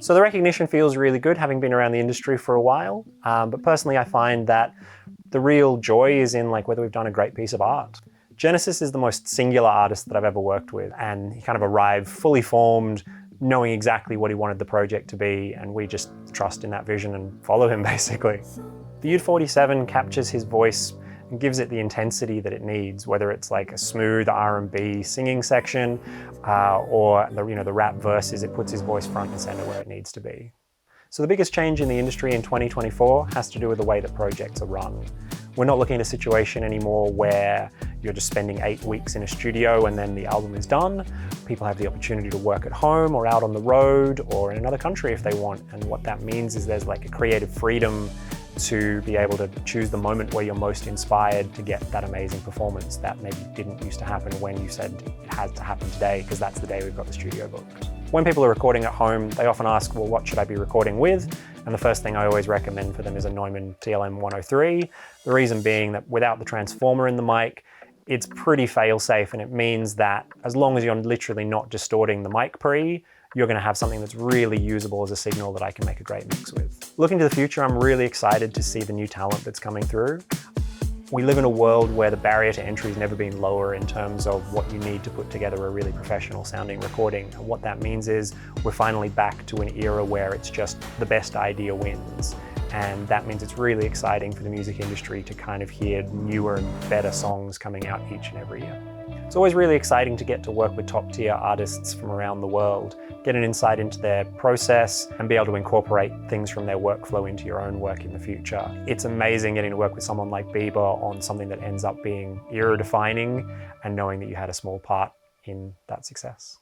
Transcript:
So the recognition feels really good, having been around the industry for a while. But personally, I find that the real joy is in like whether we've done a great piece of art. Genesis is the most singular artist that I've ever worked with, and he kind of arrived fully formed, knowing exactly what he wanted the project to be, and we just trust in that vision and follow him basically. The U-47 captures his voice and gives it the intensity that it needs, whether it's like a smooth R&B singing section or the rap verses. It puts his voice front and center where it needs to be. So the biggest change in the industry in 2024 has to do with the way that projects are run. We're not looking at a situation anymore where you're just spending 8 weeks in a studio and then the album is done. People have the opportunity to work at home or out on the road or in another country if they want. And what that means is there's like a creative freedom to be able to choose the moment where you're most inspired to get that amazing performance that maybe didn't used to happen when you said it had to happen today, because that's the day we've got the studio booked. When people are recording at home, they often ask, well, what should I be recording with? And the first thing I always recommend for them is a Neumann TLM 103. The reason being that without the transformer in the mic, it's pretty fail-safe, and it means that as long as you're literally not distorting the mic pre, you're going to have something that's really usable as a signal that I can make a great mix with. Looking to the future, I'm really excited to see the new talent that's coming through. We live in a world where the barrier to entry has never been lower in terms of what you need to put together a really professional sounding recording. And what that means is we're finally back to an era where it's just the best idea wins. And that means it's really exciting for the music industry to kind of hear newer and better songs coming out each and every year. It's always really exciting to get to work with top tier artists from around the world, get an insight into their process and be able to incorporate things from their workflow into your own work in the future. It's amazing getting to work with someone like Bieber on something that ends up being era defining and knowing that you had a small part in that success.